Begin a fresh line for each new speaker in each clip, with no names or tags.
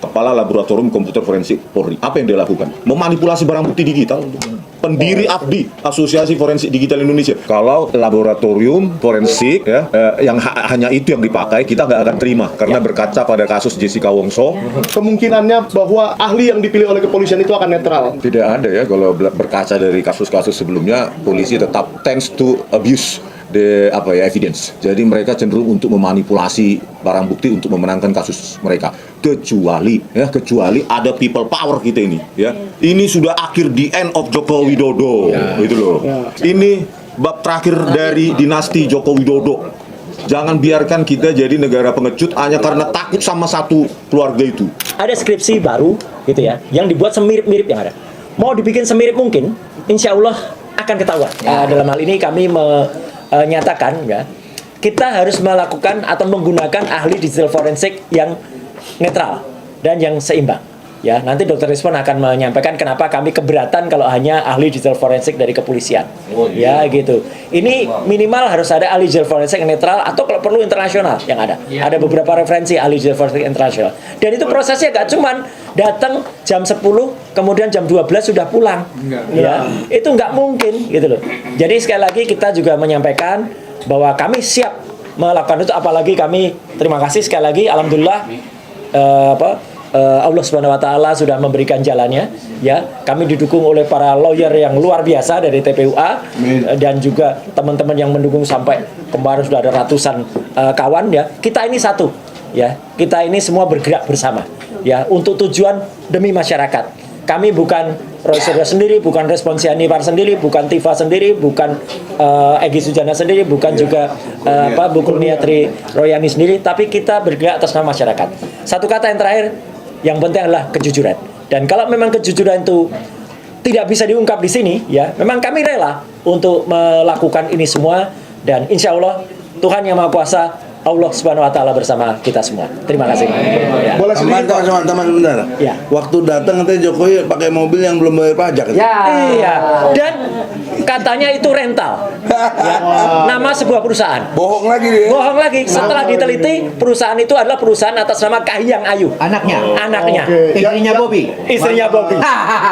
Kepala Laboratorium Komputer Forensik Polri. Apa yang dia lakukan? Memanipulasi barang bukti digital. Pendiri AFDI, Asosiasi Forensik Digital Indonesia. Kalau laboratorium forensik ya, yang hanya itu yang dipakai, kita nggak akan terima karena berkaca pada kasus Jessica Wongso.
Kemungkinannya bahwa ahli yang dipilih oleh kepolisian itu akan netral.
Tidak ada ya, kalau berkaca dari kasus-kasus sebelumnya, polisi tetap tends to abuse the evidence. Jadi mereka cenderung untuk memanipulasi barang bukti untuk memenangkan kasus mereka. Kecuali ada people power kita ini ya. Ini sudah akhir the end of Joko Widodo gitu loh. Ini bab terakhir dari dinasti Joko Widodo. Jangan biarkan kita jadi negara pengecut hanya karena takut sama satu keluarga itu.
Ada skripsi baru gitu ya, yang dibuat semirip-mirip yang ada. Mau dibikin semirip mungkin, insya Allah akan ketahuan. Dalam hal ini kami menyatakan ya, kita harus melakukan atau menggunakan ahli digital forensik yang netral dan yang seimbang. Ya, nanti Dr. Rizwan akan menyampaikan kenapa kami keberatan kalau hanya ahli digital forensik dari kepolisian. Ya, gitu. Ini minimal harus ada ahli digital forensik yang netral atau kalau perlu internasional yang ada. Ada beberapa referensi ahli digital forensik internasional. Dan itu prosesnya gak cuman datang jam 10 kemudian jam 12 sudah pulang. Ya, itu nggak mungkin gitu loh. Jadi sekali lagi kita juga menyampaikan bahwa kami siap melakukan itu, apalagi kami terima kasih sekali lagi alhamdulillah Allah Subhanahu wa taala sudah memberikan jalannya ya. Kami didukung oleh para lawyer yang luar biasa dari TPUA dan juga teman-teman yang mendukung sampai kemarin sudah ada ratusan kawan ya. Kita ini satu ya. Kita ini semua bergerak bersama ya untuk tujuan demi masyarakat. Kami bukan Roy Suryo sendiri, bukan Responsi Anwar sendiri, bukan Tifa sendiri, bukan Egy Sujana sendiri, bukan juga Bu Kurniatri Royani sendiri, tapi kita bergerak atas nama masyarakat. Satu kata yang terakhir, yang penting adalah kejujuran. Dan kalau memang kejujuran itu tidak bisa diungkap di sini, ya, memang kami rela untuk melakukan ini semua. Dan insya Allah Tuhan Yang Maha Kuasa, Allah Subhanahu wa taala bersama kita semua. Terima kasih. Ya.
Boleh sedikit,
teman-teman sebentar.
Ya.
Waktu datang katanya Jokowi pakai mobil yang belum bayar pajak.
Ya. Iya. Dan katanya itu rental. Ya. Nama sebuah perusahaan.
Bohong lagi dia.
Bohong lagi. Setelah diteliti, perusahaan itu adalah perusahaan atas nama Kahiyang Ayu.
Anaknya.
Istrinya Bobby. Istrinya Bobby.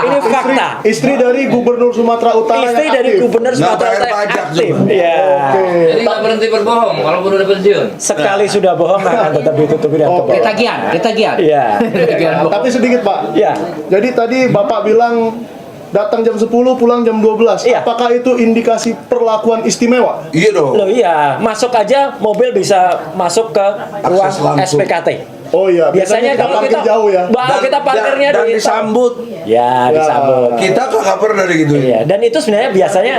Ini fakta.
Istri dari Gubernur Sumatera Utara.
Istri dari Gubernur Sumatera Utara aktif. Ya.
Jadi nggak berhenti berbohong kalau udah pensiun.
Sekali sudah bohong akan tetap ditutupi dengan kebohongan.
Ketagihan.
Iya.
Tapi sedikit Pak.
Iya.
Jadi tadi Bapak bilang datang jam 10, pulang jam 12.
Iya.
Apakah itu indikasi perlakuan istimewa?
Iya dong.
Loh iya, masuk aja mobil bisa masuk ke ruang
langsung.
SPKT.
Oh iya,
Biasanya kalau
parkir
kita
jauh ya.
kita parkirnya
dan
di
disambut.
Ya, disambut.
Kita kagak pernah dari gitu.
Iya, dan itu sebenarnya biasanya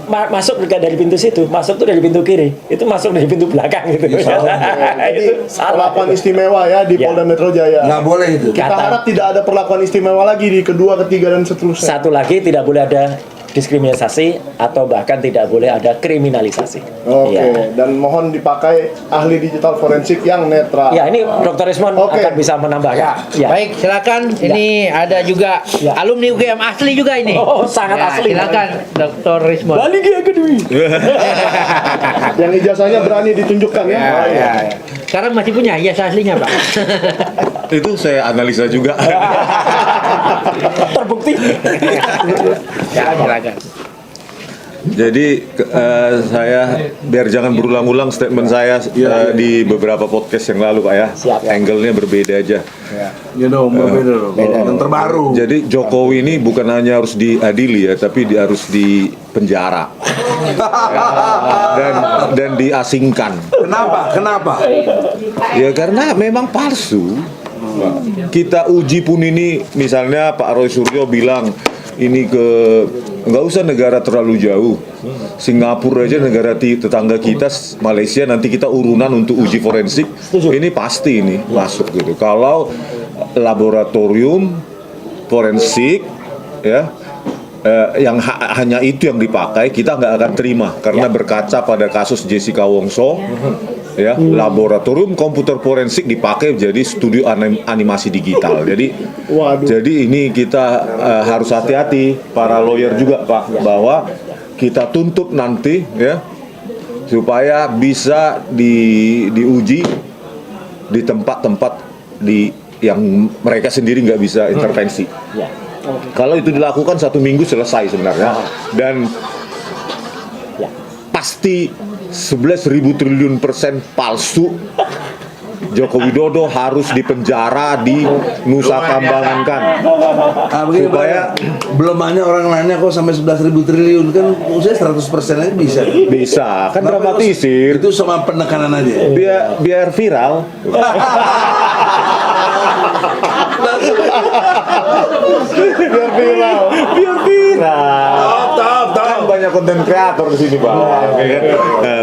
masuk dari pintu situ, masuk tuh dari pintu kiri, itu masuk dari pintu belakang gitu.
Jadi
salah.
perlakuan istimewa ya di
Ya.
Polda Metro Jaya.
Nggak boleh itu.
Kita
Kata-
harap tidak ada perlakuan istimewa lagi di kedua, ketiga dan seterusnya.
Satu lagi, tidak boleh ada diskriminasi atau bahkan tidak boleh ada kriminalisasi.
Oke,
Ya.
dan mohon dipakai ahli digital forensik yang netral.
Ya, ini Dr. Rismon
Oke.
akan bisa menambahkan. Ya.
Baik, silakan. Ini ada juga
Ya.
alumni UGM asli juga ini.
Oh, sangat
Ya,
asli.
Silakan, Dr. Rismon.
Balik ke Academy.
Yang ijazahnya berani ditunjukkan ya. Oh, iya.
Sekarang masih punya ijazah aslinya, Pak.
Itu saya analisa juga.
Terbukti.
Ya, silakan.
Jadi saya biar jangan berulang-ulang statement saya di beberapa podcast yang lalu Pak ya.
Siap, ya.
Angle-nya berbeda aja.
Ya dong, beda. Yang terbaru.
Jadi Jokowi ini bukan hanya harus diadili ya, tapi harus dipenjara dan diasingkan.
Kenapa?
Ya karena memang palsu. Kita uji pun ini, misalnya Pak Roy Suryo bilang ini nggak usah negara terlalu jauh. Singapura aja negara tetangga kita, Malaysia, nanti kita urunan untuk uji forensik. Ini pasti ini masuk gitu. Kalau laboratorium forensik ya yang hanya itu yang dipakai, kita nggak akan terima karena berkaca pada kasus Jessica Wongso. Ya, laboratorium komputer forensik dipakai jadi studio animasi digital. Jadi ini kita harus hati-hati para lawyer juga Pak, bahwa kita tuntut nanti ya supaya bisa diuji di tempat-tempat yang mereka sendiri nggak bisa intervensi.
Ya.
Kalau itu dilakukan 1 minggu selesai sebenarnya, dan
Ya.
pasti 11.000 triliun % palsu. Joko Widodo harus dipenjara di Nusa Kambangan kan.
Begini,
Supaya-
Pak, belum banyak orang lainnya kok sampai 11.000 triliun kan, saya 100% aja bisa.
Bisa kan,
Kenapa
dramatisir.
Itu sama penekanan aja.
Biar viral.
Biar viral.
Biar viral.
Top.
Kan banyak konten kreator di sini, Bang.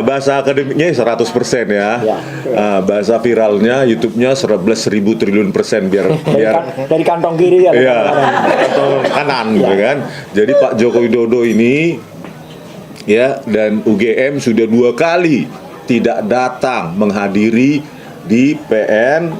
Bahasa akademiknya 100% ya. Bahasa viralnya YouTube-nya 11.000 triliun %
Dari kantong kiri ya.
Iya, atau kanan gitu kan. Jadi Pak Joko Widodo ini ya, dan UGM sudah 2 kali tidak datang menghadiri di PN,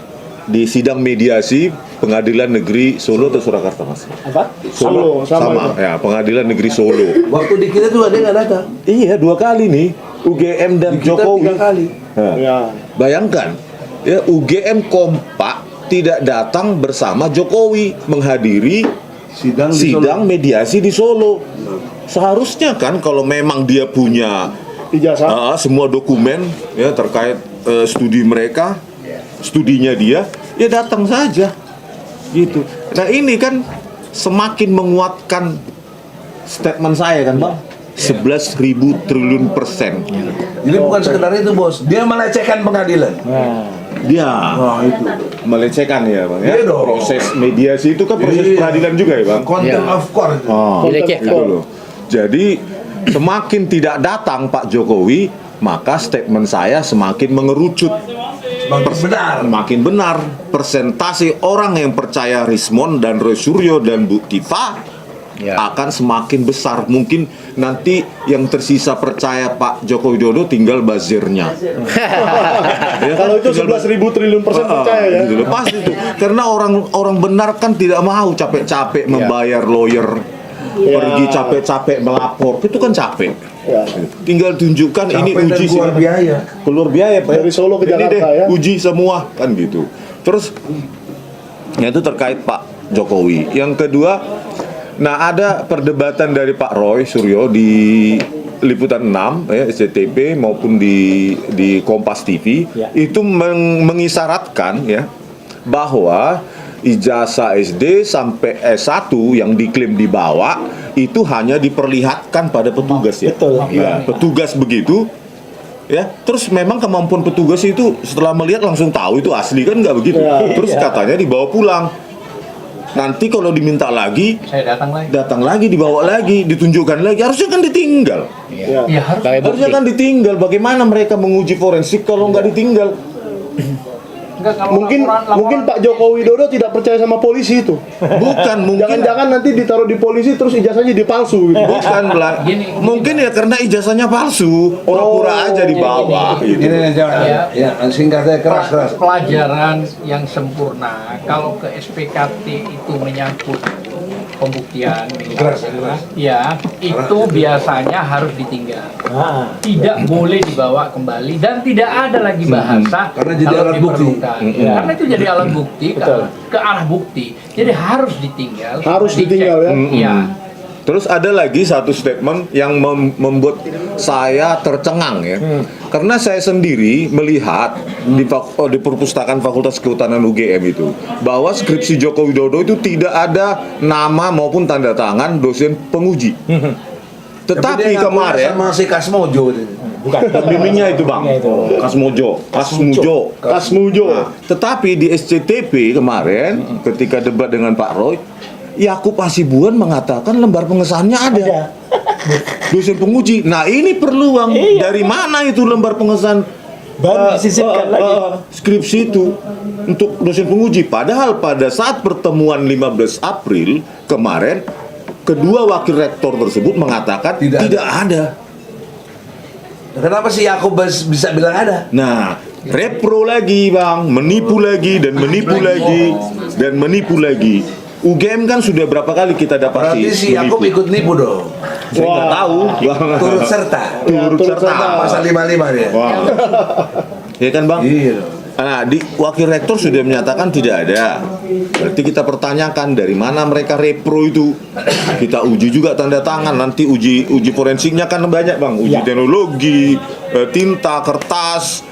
di sidang mediasi Pengadilan Negeri Solo atau Surakarta, Mas?
Apa?
Solo, sama.
Ya, Pengadilan Negeri Solo.
Waktu di kita juga dia nggak datang.
Iya, 2 kali nih UGM dan
Di kita
Jokowi.
3 kali.
Nah,
Ya.
bayangkan ya, UGM kompak tidak datang bersama Jokowi menghadiri sidang mediasi di Solo. Seharusnya kan kalau memang dia punya
Ijazah.
semua dokumen ya terkait studi mereka, studinya dia, ya datang saja gitu. Nah ini kan semakin menguatkan statement saya kan, Bang. 11.000 triliun %.
Jadi bukan sekedar itu, Bos. Dia melecehkan pengadilan.
Dia
itu.
melecehkan ya, Bang ya.
Iya dong.
Proses mediasi itu kan proses
Iya.
peradilan juga ya, Bang.
Content of court. itu.
Dilecehkan.
Itu loh. Jadi semakin tidak datang Pak Jokowi, maka statement saya semakin mengerucut.
Benar.
Makin benar persentase orang yang percaya Rismon dan Roy Suryo dan Bu Tifa akan semakin besar. Mungkin nanti yang tersisa percaya Pak Joko Widodo tinggal bazirnya. Ya kan?
Kalau itu
Tinggal
11.000 triliun % percaya ya.
gitu loh, pasti itu. Karena orang benar kan tidak mau capek-capek membayar lawyer, pergi capek-capek melapor, itu kan capek.
Ya.
Tinggal tunjukkan ini
Capek dan
uji
keluar biaya.
keluar biaya Pak.
Dari Solo ke
Ini
Jakarta,
deh,
ya.
uji semua kan gitu. Terus ya itu terkait Pak Jokowi. Yang kedua, nah ada perdebatan dari Pak Roy Suryo di Liputan 6 ya, SCTV maupun di Kompas TV
Ya.
itu mengisyaratkan ya bahwa ijazah SD sampai S1 yang diklaim dibawa itu hanya diperlihatkan pada petugas ya.
Betul.
Ya, petugas begitu ya. Terus memang kemampuan petugas itu setelah melihat langsung tahu itu asli kan, nggak begitu.
Ya.
Terus katanya dibawa pulang. Nanti kalau diminta lagi,
Saya datang lagi.
dibawa lagi, ditunjukkan lagi. Harusnya kan ditinggal.
Ya.
Ya harus.
Harusnya kan ditinggal. Bagaimana mereka menguji forensik kalau nggak ditinggal?
Mungkin Pak Joko Widodo tidak percaya sama polisi itu.
Bukan, mungkin
Jangan-jangan nanti ditaruh di polisi terus ijazahnya dipalsu gitu.
bukan lah. Mungkin ya karena ijazahnya palsu, pura-pura aja dibawa gitu.
Ini jangan. Ya, singkatnya keras.
Pelajaran yang sempurna kalau ke SPKT itu menyangkut pembuktian ya itu biasanya harus ditinggal, tidak boleh dibawa kembali dan tidak ada lagi bahasa
Karena jadi
kalau
alat bukti.
diperlukan. Karena itu jadi alat bukti ke arah bukti, jadi harus ditinggal,
Harus
dicek.
ditinggal ya.
Iya.
Terus ada lagi satu statement yang membuat saya tercengang ya. Karena saya sendiri melihat di perpustakaan Fakultas Kehutanan UGM itu bahwa skripsi Joko Widodo itu tidak ada nama maupun tanda tangan dosen penguji. Tetapi kemarin
sama si Kasmojo itu.
pembimbingnya itu Bang, Kasmujo. Nah, tetapi di SCTV kemarin ketika debat dengan Pak Roy, Yakub Hasibuan mengatakan lembar pengesahannya ada. Dosen penguji. Nah ini perlu Bang. Dari mana itu lembar pengesahan
Baru disisipkan lagi.
skripsi itu untuk dosen penguji? Padahal pada saat pertemuan 15 April kemarin, kedua wakil rektor tersebut mengatakan tidak ada.
Kenapa sih Yakub bisa bilang ada?
Nah, repro lagi Bang, menipu lagi dan menipu lagi dan menipu lagi. UGM kan sudah berapa kali kita dapati
Berarti si Yakub ikut nipu dong.
Saya nggak tahu.
Turut serta.
Turut serta.
Pasal 55 dia.
Wah. Ya kan Bang?
Iya dong.
Nah, di wakil rektor sudah menyatakan tidak ada. Berarti kita pertanyakan dari mana mereka repro itu. Kita uji juga tanda tangan. Nanti uji forensiknya kan banyak, Bang. Uji teknologi, tinta, kertas,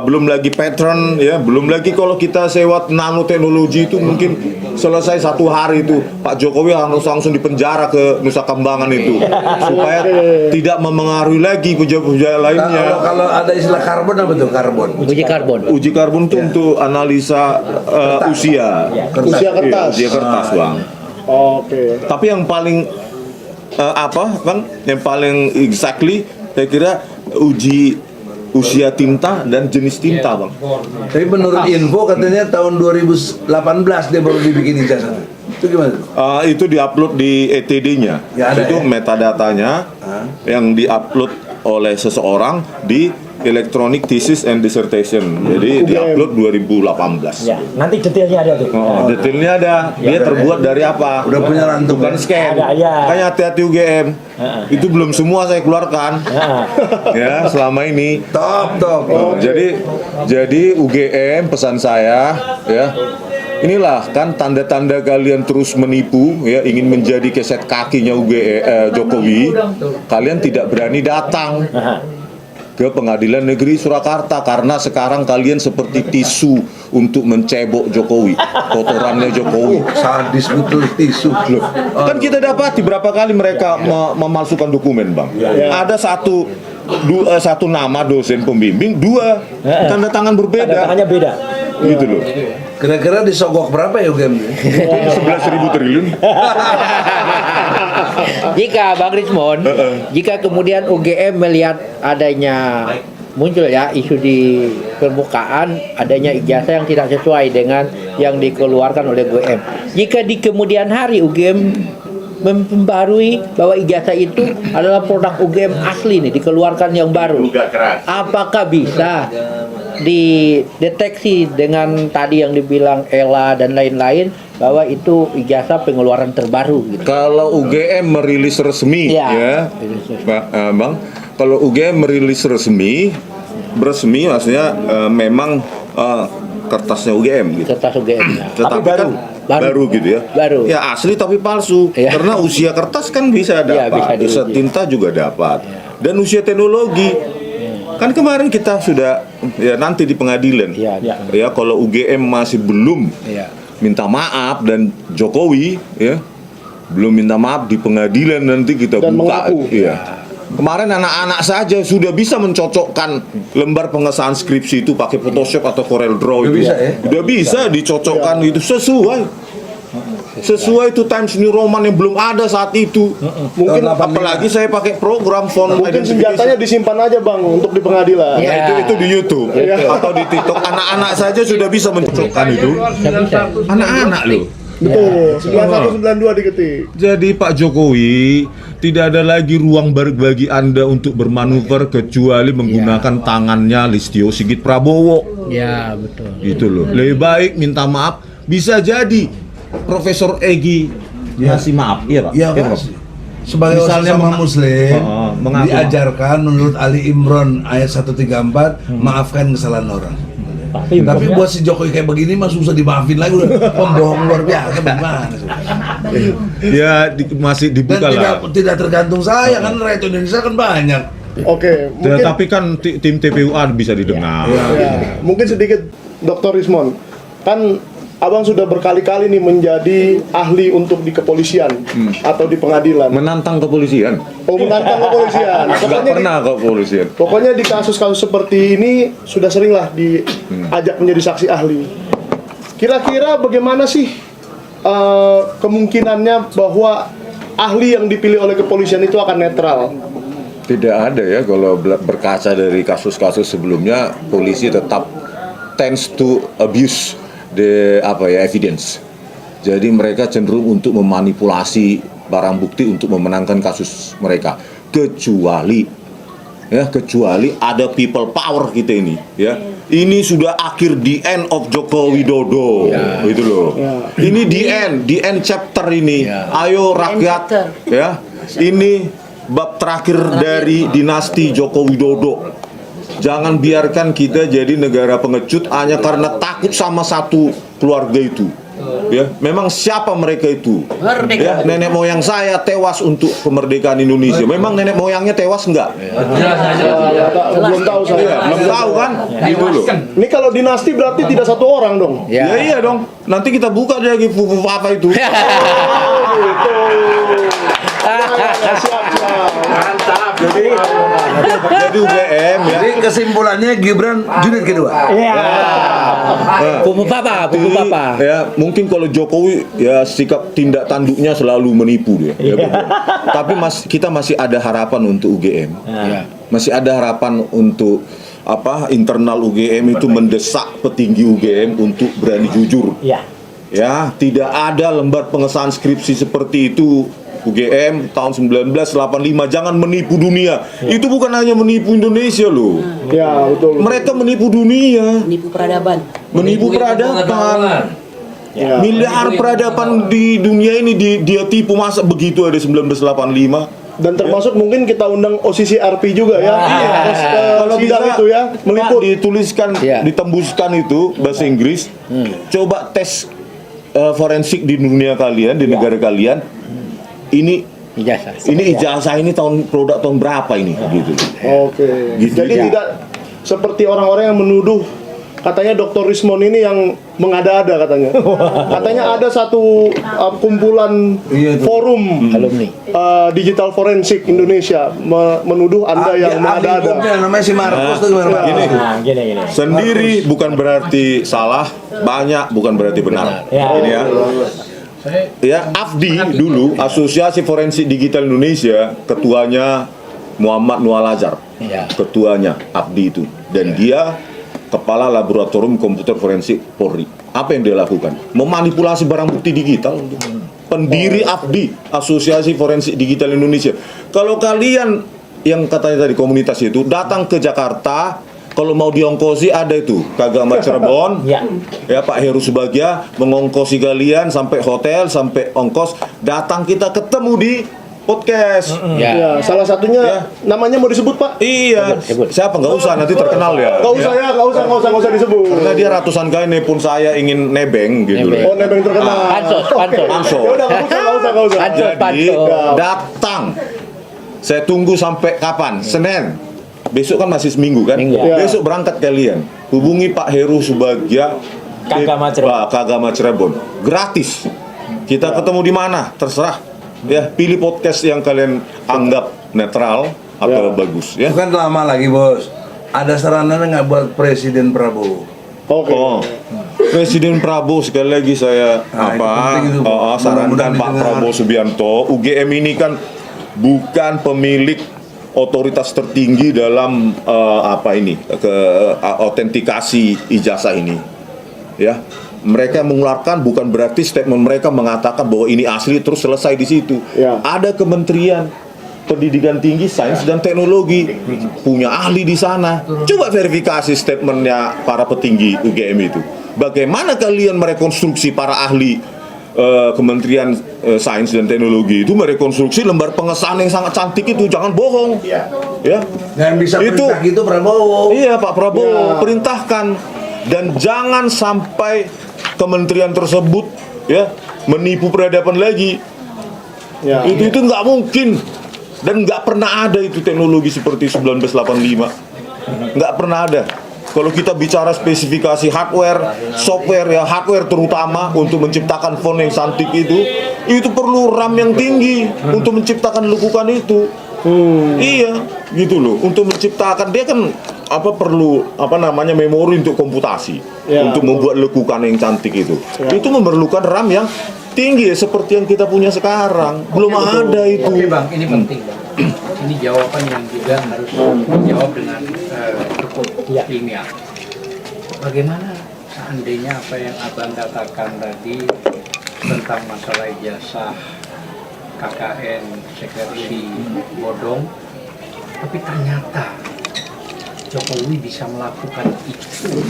belum lagi pattern, ya. Belum lagi kalau kita sewa nanoteknologi itu mungkin selesai 1 hari itu Pak Jokowi harus langsung dipenjara ke Nusa Kambangan itu supaya tidak memengaruhi lagi pejabat-pejabat lainnya.
Kalau ada istilah karbon apa tuh karbon?
Uji karbon.
Uji karbon itu untuk analisa usia.
Usia kertas.
Iya, usia kertas, Bang.
Oke.
Tapi yang paling Bang? Yang paling exactly saya kira uji usia tinta dan jenis tinta, Bang.
Tapi menurut info katanya tahun 2018 dia baru dibikin ijazah. Itu gimana?
Itu diupload di ETD-nya.
Ya, ada
itu
ya?
metadatanya yang diupload oleh seseorang di Electronic Thesis and Dissertation. Jadi diupload 2018.
Ya, nanti detailnya ada tuh.
Detailnya ada. Dia terbuat dari apa?
Udah punya rantum.
Bukan scan.
Ada, ya.
Makanya hati-hati UGM. Itu belum semua saya keluarkan. Ya, selama ini.
Top.
Jadi UGM pesan saya, ya. Inilah kan tanda-tanda kalian terus menipu, ya, ingin menjadi keset kakinya Jokowi. Kalian tidak berani datang ke Pengadilan Negeri Surakarta karena sekarang kalian seperti tisu untuk mencebok Jokowi, kotorannya Jokowi.
Sadis betul tisu.
Loh, kan kita dapati berapa kali mereka memalsukan dokumen, Bang. Ada satu nama dosen pembimbing, 2 tanda tangan berbeda.
Tanda tangannya beda.
Gitu loh.
Kira-kira disogok berapa ya UGM?
11.000 triliun.
Jika Bang Rismon, jika kemudian UGM melihat adanya muncul ya isu di permukaan adanya ijazah yang tidak sesuai dengan yang dikeluarkan oleh UGM. Jika di kemudian hari UGM memperbarui bahwa ijazah itu adalah produk UGM asli nih, dikeluarkan yang baru. Apakah bisa dideteksi dengan tadi yang dibilang Ella dan lain-lain bahwa itu ijazah pengeluaran terbaru gitu?
Kalau UGM merilis resmi, ya, Bang. Kalau UGM merilis resmi maksudnya memang kertasnya UGM gitu.
Kertas UGM. Ya.
Tetapi
baru.
kan baru gitu ya.
Baru.
Ya asli tapi palsu.
Ya.
Karena usia kertas kan bisa
Ya,
dapat,
bisa
usia
diuji.
tinta juga dapat. Dan usia teknologi. Kan kemarin kita sudah ya nanti di pengadilan.
Ya.
Ya kalau UGM masih belum
Ya.
minta maaf dan Jokowi ya belum minta maaf di pengadilan nanti kita
Dan
buka.
mengaku.
Iya. Kemarin anak-anak saja sudah bisa mencocokkan lembar pengesahan skripsi itu pakai Photoshop atau Corel Draw
Udah
itu.
bisa, ya?
Udah bisa dicocokkan itu sesuai itu Times New Roman yang belum ada saat itu.
Mungkin
Apalagi saya pakai program font
mungkin senjatanya disimpan aja, Bang, untuk di pengadilan.
Ya.
Nah, itu di YouTube atau di TikTok. Anak-anak saja sudah bisa mencocokkan itu. Anak-anak loh.
Betul. 9192 diketik.
Jadi Pak Jokowi tidak ada lagi ruang bagi Anda untuk bermanuver kecuali menggunakan tangannya Listio Sigit Prabowo.
Ya, betul.
Gitu loh. Lebih baik minta maaf. Bisa jadi Profesor Egi ngasih maaf. Iya, Pak.
Iya,
Iya,
Mas. Sebagai
Misalnya
sesama muslim
mengaku.
diajarkan menurut Ali Imran ayat 134 maafkan kesalahan orang. Tapi buat si Jokowi kayak begini mah susah dimaafin lagi, udah pembohong luar biasa gimana sih?
Ya masih
Dan
dibuka lah.
tidak tergantung saya kan rakyat Indonesia kan banyak.
Oke, mungkin
Tapi kan tim TPUA bisa didengar.
ya, mungkin sedikit Dr. Rismon. Kan Abang sudah berkali-kali nih menjadi ahli untuk di kepolisian atau di pengadilan.
Menantang kepolisian.
Menantang kepolisian.
Nggak pernah ke kepolisian.
Pokoknya di kasus-kasus seperti ini sudah sering lah diajak menjadi saksi ahli. Kira-kira bagaimana sih kemungkinannya bahwa ahli yang dipilih oleh kepolisian itu akan netral?
Tidak ada ya, kalau berkaca dari kasus-kasus sebelumnya, polisi tetap tends to abuse the evidence. Jadi mereka cenderung untuk memanipulasi barang bukti untuk memenangkan kasus mereka. Kecuali ada people power kita ini, ya. Ini sudah akhir the end of Joko Widodo, gitu loh. Ini the end chapter ini. Ayo rakyat, ya. Ini bab terakhir dari dinasti Joko Widodo. Jangan biarkan kita jadi negara pengecut hanya karena takut sama satu keluarga itu. Ya, memang siapa mereka itu? Ya, nenek moyang saya tewas untuk kemerdekaan Indonesia. Memang nenek moyangnya tewas enggak?
Belum tahu saya.
Belum tahu kan? Gitu loh.
Ini kalau dinasti berarti tidak satu orang dong.
Ya iya dong. Nanti kita buka dia lagi fufu apa itu.
Siap.
Mantap.
Jadi UGM ya.
Jadi kesimpulannya Gibran jilid kedua.
Pupu papa.
Ya, mungkin kalau Jokowi ya sikap tindak tanduknya selalu menipu dia. Ya, betul. Tapi kita masih ada harapan untuk UGM. Masih ada harapan untuk internal UGM itu mendesak petinggi UGM untuk berani jujur. Ya, tidak ada lembar pengesahan skripsi seperti itu. UGM tahun 1985, jangan menipu dunia. Itu bukan hanya menipu Indonesia loh.
Ya, betul.
Mereka menipu dunia.
Menipu peradaban.
Menipu peradaban. Miliar peradaban di dunia ini dia tipu, masa begitu ada 1985.
Dan termasuk mungkin kita undang OCC RP juga ya.
Kalau
Sidang
bisa
itu ya, meliput.
dituliskan, ditembuskan itu bahasa Inggris. Coba tes forensik di dunia kalian, di negara kalian. Ini ijazah ini produk tahun berapa ini gitu.
Oke.
Gitu.
Jadi tidak seperti orang-orang yang menuduh katanya Dr. Rismon ini yang mengada-ada katanya. Katanya ada satu kumpulan forum
Alumni.
digital forensik Indonesia menuduh Anda yang mengada-ada.
Namanya si Marcos tuh gimana?
Gini. Sendiri bukan berarti salah, banyak bukan berarti benar. Ini ya. Ya, AFDI dulu, Asosiasi Forensik Digital Indonesia, ketuanya Muhammad Nual Azhar. Ketuanya AFDI itu, dan dia kepala Laboratorium Komputer Forensik Polri. Apa yang dia lakukan? Memanipulasi barang bukti digital. Pendiri AFDI, Asosiasi Forensik Digital Indonesia. Kalau kalian yang katanya tadi komunitas itu datang ke Jakarta, kalau mau diongkosi ada itu Kagama Cirebon, ya Pak Heru Subagia mengongkosi kalian sampai hotel, sampai ongkos, datang kita ketemu di podcast.
Ya, salah satunya namanya mau disebut Pak?
Iya. Siapa? Nggak usah, nanti terkenal ya.
Nggak usah disebut.
Karena dia ratusan kali nelpon saya ingin nebeng gitu.
Oh, nebeng terkenal.
Pansos.
Ya udah, nggak usah.
Jadi datang. Saya tunggu sampai kapan? Senin. Besok kan masih seminggu kan? Besok berangkat kalian. Hubungi Pak Heru Subagia Kagama Cirebon. Gratis. Kita ketemu di mana? Terserah. Ya, pilih podcast yang kalian anggap netral atau bagus ya.
Bukan lama lagi, Bos. Ada sarannya nggak buat Presiden Prabowo?
Oke.
Presiden Prabowo sekali lagi saya sarankan Pak Prabowo Subianto. UGM ini kan bukan pemilik otoritas tertinggi dalam autentikasi ijazah ini, ya. Mereka mengeluarkan bukan berarti statement mereka mengatakan bahwa ini asli terus selesai di situ. Ada Kementerian Pendidikan Tinggi, Sains dan Teknologi punya ahli di sana. Coba verifikasi statementnya para petinggi UGM itu. Bagaimana kalian merekonstruksi para ahli Kementerian Sains dan Teknologi itu merekonstruksi lembar pengesahan yang sangat cantik itu, jangan bohong. Ya.
Dan bisa perintah gitu Prabowo.
Iya, Pak Prabowo perintahkan, dan jangan sampai kementerian tersebut ya menipu peradaban lagi. Itu nggak mungkin, dan nggak pernah ada itu teknologi seperti 1985. Nggak pernah ada. Kalau kita bicara spesifikasi hardware, software ya, hardware terutama untuk menciptakan phone yang cantik itu perlu RAM yang tinggi untuk menciptakan lekukan itu. Iya, gitu loh. Untuk menciptakan dia kan perlu memori untuk komputasi, untuk membuat lekukan yang cantik itu. Itu memerlukan RAM yang tinggi seperti yang kita punya sekarang. Belum ada itu.
Oke Bang, ini penting Bang. Ini jawaban yang juga harus dijawab dengan cukup ilmiah. Bagaimana seandainya apa yang Abang katakan tadi tentang masalah ijazah KKN, sekresi bodong, tapi ternyata Jokowi bisa melakukan itu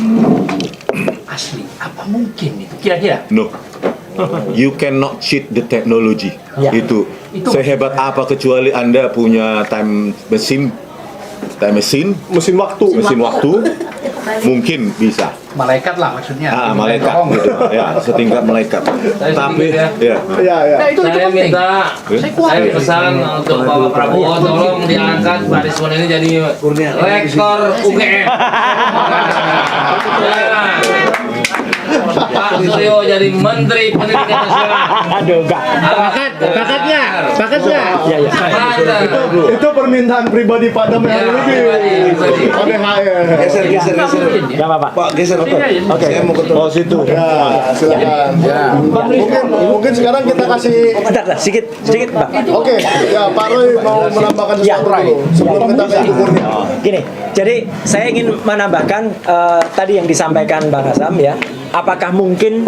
asli? Apa mungkin itu kira-kira?
No. You cannot cheat the technology. Itu sehebat apa kecuali Anda punya time machine, mesin
mesin waktu.
mungkin bisa.
Malaikat lah maksudnya.
Malaikat
Bohong.
gitu. Ya, setingkat malaikat. Tapi
sedikit
ya.
Nah, itu
Saya
penting.
minta, saya pesan untuk Bapak Prabowo tolong diangkat Pak Rismon ini jadi rektor UGM. Pak Suryo jadi Menteri Pendidikan Nasional.
Aduh, enggak.
Pakat nggak?
Ya, ya.
Itu permintaan pribadi Pak Dam yang lebih. Ada HR.
Geser.
Enggak apa-apa.
Pak, geser.
Oke.
Saya mau ketemu.
Oh, situ.
Ya, silakan. Mungkin sekarang kita kasih.
Bentar, sedikit, Pak.
Oke, ya Pak Roy mau menambahkan
Ya,
sesuatu dulu sebelum kita ke Ibu Kurnia.
Gini, jadi saya ingin menambahkan tadi yang disampaikan Bang Hasan ya. Apakah mungkin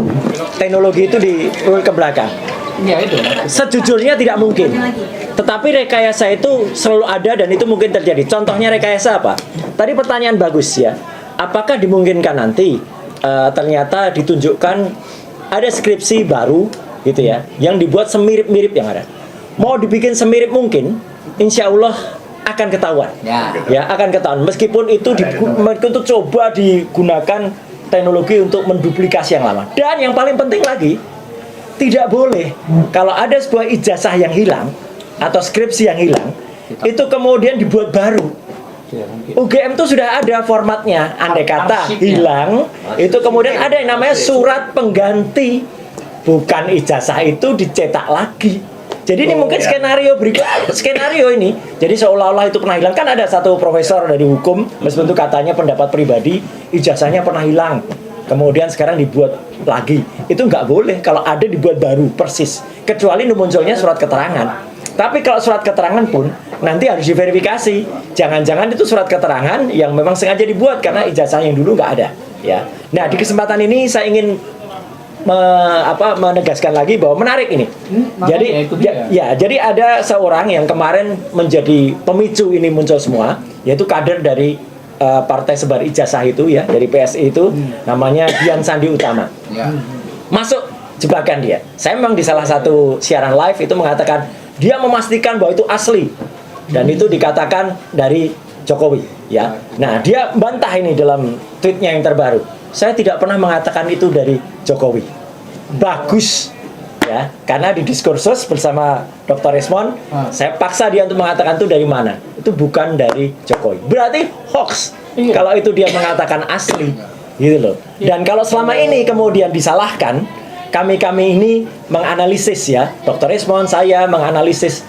teknologi itu diurut ke belakang?
Ya itu.
Sejujurnya tidak mungkin. Tetapi rekayasa itu selalu ada dan itu mungkin terjadi. Contohnya rekayasa apa? Tadi pertanyaan bagus ya. Apakah dimungkinkan nanti ternyata ditunjukkan ada skripsi baru gitu ya, yang dibuat semirip-mirip yang ada. Mau dibikin semirip mungkin, insya Allah akan ketahuan. Ya, akan ketahuan. Meskipun itu untuk coba digunakan teknologi untuk menduplikasi yang lama. Dan yang paling penting lagi, tidak boleh kalau ada sebuah ijazah yang hilang atau skripsi yang hilang, itu kemudian dibuat baru. UGM itu sudah ada formatnya. Andai kata hilang, itu kemudian ada yang namanya surat pengganti. Bukan ijazah itu dicetak lagi. Jadi ini mungkin skenario ini. Jadi seolah-olah itu pernah hilang. Kan ada satu profesor dari hukum, meskipun itu katanya pendapat pribadi, ijazahnya pernah hilang. Kemudian sekarang dibuat lagi. Itu nggak boleh kalau ada dibuat baru persis. Kecuali munculnya surat keterangan. Tapi kalau surat keterangan pun nanti harus diverifikasi. Jangan-jangan itu surat keterangan yang memang sengaja dibuat karena ijazah yang dulu nggak ada. Ya. Nah di kesempatan ini saya ingin menegaskan lagi bahwa menarik ini. Jadi ada seorang yang kemarin menjadi pemicu ini muncul semua, yaitu kader dari Partai Sebar Ijazah itu ya, dari PSI itu, namanya Dian Sandi Utama. Masuk jebakan dia. Saya memang di salah satu siaran live itu mengatakan dia memastikan bahwa itu asli dan itu dikatakan dari Jokowi ya. Nah, dia bantah ini dalam tweetnya yang terbaru. Saya tidak pernah mengatakan itu dari Jokowi. Bagus ya, karena di diskursus bersama Dr. Rismon, saya paksa dia untuk mengatakan itu dari mana. Itu bukan dari Jokowi. Berarti hoax. Kalau itu dia mengatakan asli, gitu loh. Dan kalau selama ini kemudian disalahkan, kami ini menganalisis ya, Dr. Rismon, saya menganalisis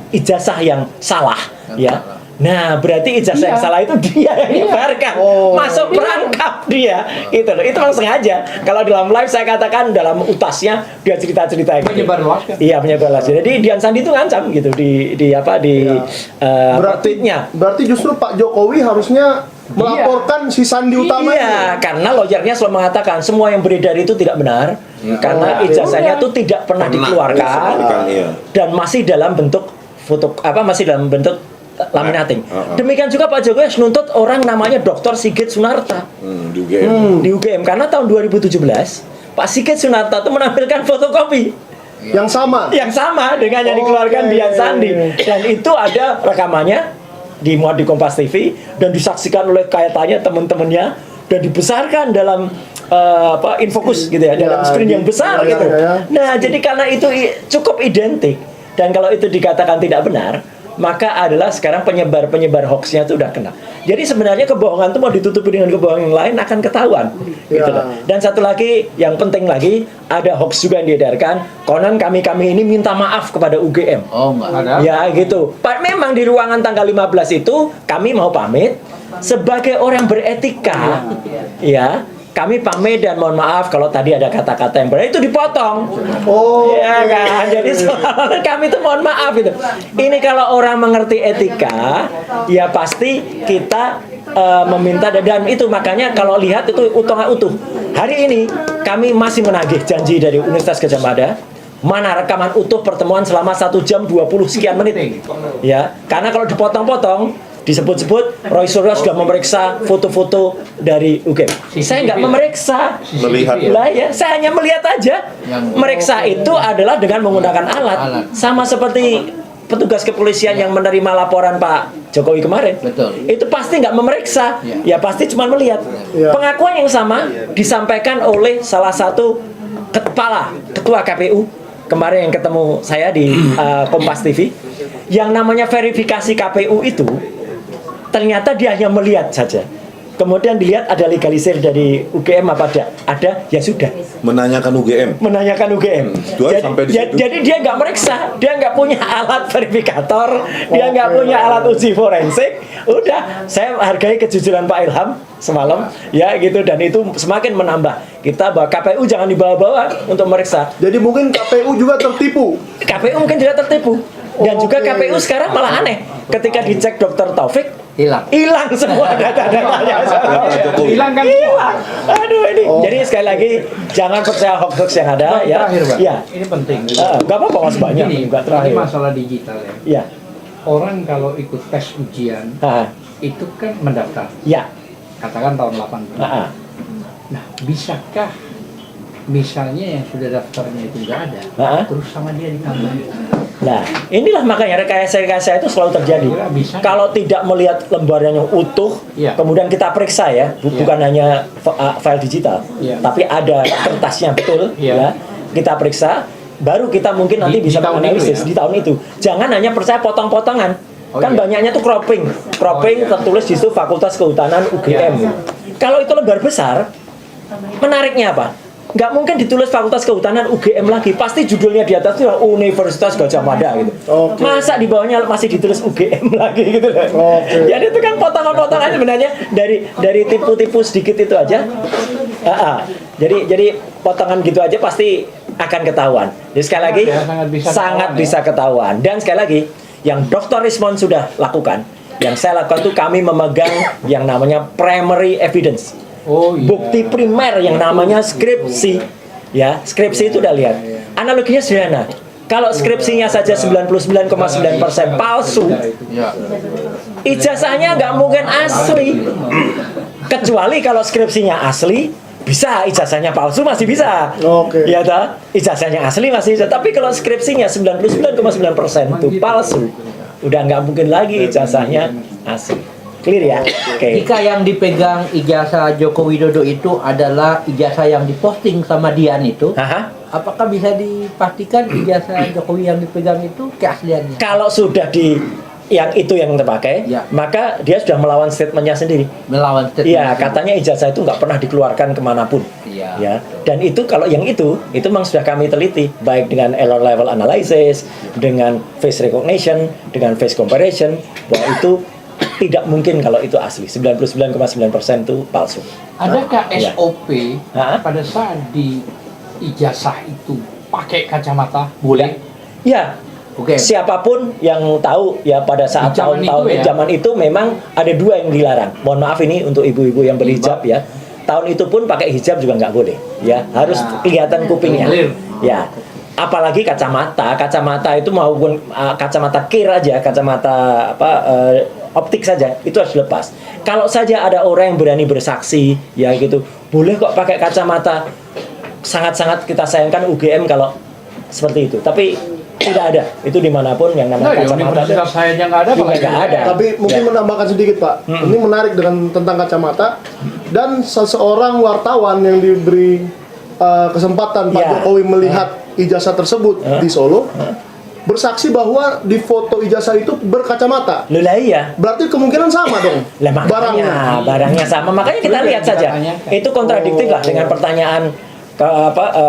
ijazah yang salah ya. Nah, berarti ijazah yang salah itu dia yang nyebarkan. Masuk perangkap dia. Itu loh. Itu memang sengaja. Kalau dalam live saya katakan dalam utasnya dia cerita-cerita gitu.
Menyebarluaskan.
Iya, menyebarluaskan. Jadi Dian Sandi itu ngancam gitu
Berarti justru Pak Jokowi harusnya melaporkan si Sandi Utama
Iya, karena lawyernya selalu mengatakan semua yang beredar itu tidak benar. Karena ijazahnya itu tidak pernah dikeluarkan dan masih dalam bentuk masih dalam bentuk laminating. Demikian juga Pak Jokowi harus nuntut orang namanya Dr. Sigit Sunarta di UGM karena tahun 2017 Pak Sigit Sunarta itu menampilkan fotokopi
yang sama
dengan yang dikeluarkan Dian Sandi, dan itu ada rekamannya dimuat di Kompas TV dan disaksikan oleh kaitannya teman-temannya dan dibesarkan dalam infokus gitu ya, dalam screen yang besar gitu. Nah, jadi karena itu cukup identik dan kalau itu dikatakan tidak benar, maka adalah sekarang penyebar hoaxnya itu udah kena. Jadi sebenarnya kebohongan itu mau ditutupi dengan kebohongan yang lain akan ketahuan. Gitu loh. Dan satu lagi yang penting lagi, ada hoax juga yang diedarkan. Konon kami ini minta maaf kepada UGM.
Oh, enggak ada.
Ya gitu. Memang di ruangan tanggal 15 itu kami mau pamit sebagai orang beretika. Ya. Kami pamit dan mohon maaf kalau tadi ada kata-kata yang benar itu dipotong. Ya kan. Jadi soalnya kami itu mohon maaf itu. Ini kalau orang mengerti etika, ya pasti kita meminta dan itu makanya kalau lihat itu utuh. Hari ini kami masih menagih janji dari Universitas Gadjah Mada. Mana rekaman utuh pertemuan selama 1 jam 20 sekian menit. Ya, karena kalau dipotong-potong disebut-sebut Roy Suryo sudah memeriksa foto-foto dari UGM. Saya nggak memeriksa, saya hanya melihat aja. Meriksa itu adalah dengan menggunakan alat. Sama seperti petugas kepolisian yang menerima laporan Pak Jokowi kemarin.
Betul.
Itu pasti nggak memeriksa, ya pasti cuma melihat.
Ya.
Pengakuan yang sama disampaikan oleh salah satu ketua KPU kemarin yang ketemu saya di Kompas TV. Yang namanya verifikasi KPU itu ternyata dia hanya melihat saja. Kemudian dilihat ada legalisir dari UGM apa ada? Ada, ya sudah.
Menanyakan UGM.
Menanyakan UGM.
Sampai di situ.
Jadi dia nggak meriksa, dia nggak punya alat verifikator, dia nggak punya alat uji forensik. Udah, saya hargai kejujuran Pak Ilham semalam, ya gitu, dan itu semakin menambah kita bahwa KPU jangan dibawa-bawa untuk meriksa.
Jadi mungkin KPU juga tertipu.
KPU mungkin tidak tertipu. Dan juga
Oke.
KPU sekarang malah aneh. Ketika dicek Dr. Taufik, hilang semua data-datanya.
Hilang kan?
Hilang. Aduh ini. Jadi sekali lagi jangan percaya hoax yang ada, ya.
Terakhir, Pak.
Ya.
Ini penting.
Nggak apa-apa Mas banyak.
Ini,
Juga terakhir.
ini masalah digital ya.
Ya.
Orang kalau ikut tes ujian itu kan mendaftar.
Ya.
Katakan tahun 80. Nah, bisakah misalnya yang sudah daftarnya itu nggak ada, terus sama dia ditambah?
Nah, inilah makanya rekayasa-rekayasa itu selalu terjadi.
Bisa.
Kalau tidak melihat lembaran yang utuh,
Iya.
kemudian kita periksa ya, bukan hanya file digital,
Iya.
tapi ada kertasnya betul,
Iya.
ya. Kita periksa, baru kita mungkin nanti
Di
bisa
tahun
menganalisis
itu ya?
di tahun itu. Jangan hanya percaya potong-potongan.
Oh,
Kan
iya.
banyaknya tuh cropping
iya.
tertulis di situ Fakultas Kehutanan UGM.
Iya.
Kalau itu lembar besar, menariknya apa? Nggak mungkin ditulis Fakultas Kehutanan UGM lagi, pasti judulnya di atas itu Universitas Gajah Mada gitu.
Oke.
Masa di bawahnya masih ditulis UGM lagi gitu loh.
Oke.
Jadi itu kan potongan-potongan sebenarnya dari tipu-tipu sedikit itu aja. Jadi potongan gitu aja pasti akan ketahuan. Jadi sekali lagi
Ya, sangat bisa
sangat
ketahuan,
bisa ketahuan. Dan sekali lagi yang Dr. Rismon sudah lakukan, yang saya lakukan itu kami memegang yang namanya primary evidence.
Oh iya.
Bukti primer yang namanya skripsi. Ya, skripsi itu udah lihat. Analoginya sederhana. Kalau skripsinya saja 99,9% palsu, ijazahnya nggak mungkin asli. Kecuali kalau skripsinya asli, bisa ijazahnya palsu masih bisa.
Oke.
Ya toh? Ijazahnya asli masih bisa. Tapi kalau skripsinya 99,9% itu palsu, udah nggak mungkin lagi ijazahnya asli. Clear ya? Oke.
Jika yang dipegang ijazah Joko Widodo itu adalah ijazah yang diposting sama Dian itu,
Aha.
apakah bisa dipastikan ijazah Jokowi yang dipegang itu keasliannya?
Kalau sudah di yang itu yang terpakai,
Ya.
maka dia sudah melawan statementnya sendiri.
Melawan statement.
Iya, katanya ijazah itu nggak pernah dikeluarkan kemanapun.
Iya.
Ya, dan itu kalau yang itu memang sudah kami teliti, baik dengan error level analysis, dengan face recognition, dengan face comparison, bahwa itu tidak mungkin kalau itu asli. 99,9% itu palsu.
Adakah
Ya.
SOP
Hah?
pada saat di ijazah itu pakai kacamata? Boleh?
Ya.
Oke.
Siapapun yang tahu ya pada saat
Di zaman
tahun-tahun
itu ya?
zaman itu memang ada dua yang dilarang. Mohon maaf ini untuk ibu-ibu yang berhijab ya. Tahun itu pun pakai hijab juga nggak boleh. Ya, harus kelihatan kupingnya.
Clear.
Ya. Apalagi kacamata. Kacamata itu maupun kacamata kir aja, kacamata optik saja itu harus dilepas. Kalau saja ada orang yang berani bersaksi ya gitu, boleh kok pakai kacamata. Sangat-sangat kita sayangkan UGM kalau seperti itu. Tapi tidak ada. Itu dimanapun yang
Nah,
namanya
ya,
kacamata ada.
universitas saya aja nggak ada,
Juga
apalagi
nggak ada.
Tapi mungkin
Ya.
menambahkan sedikit Pak. Ini menarik dengan tentang kacamata dan seseorang wartawan yang diberi kesempatan Pak
Ya.
Jokowi melihat ijazah tersebut di Solo bersaksi bahwa di foto ijazah itu berkacamata.
Loh, lah iya.
Berarti kemungkinan sama dong
Lah makanya barangnya sama. Makanya kita
Itu
lihat
yang
saja.
ditanyakan.
Itu kontradiktif lah dengan pertanyaan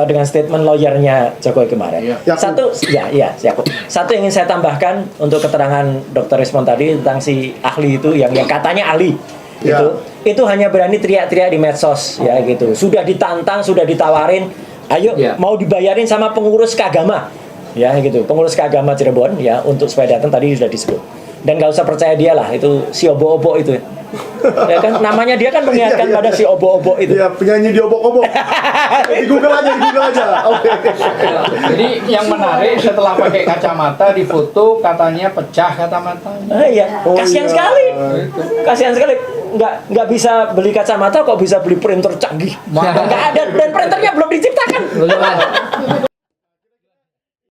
dengan statement lawyernya Jokowi kemarin.
Yaku.
Satu yang ingin saya tambahkan untuk keterangan Dr. Rismon tadi tentang si ahli itu yang katanya ahli.
Ya.
Itu hanya berani teriak-teriak di medsos ya gitu. Sudah ditantang, sudah ditawarin, ayo
Ya.
mau dibayarin sama pengurus keagama. Ya gitu, pengurus keagama Cirebon ya untuk supaya datang tadi sudah disebut. Dan nggak usah percaya dia lah, itu si obo-obo itu. Ya kan namanya dia kan mengingatkan
Iya, iya.
pada si obo-obo itu.
Iya, penyanyi di obok-obok. di Google aja. Oke.
Jadi yang menarik setelah pakai kacamata di foto katanya pecah kacamatanya.
Iya,
Oh,
kasihan
iya.
sekali. Kasihan sekali. Nggak bisa beli kacamata kok bisa beli printer canggih. Nggak ada dan printernya belum diciptakan.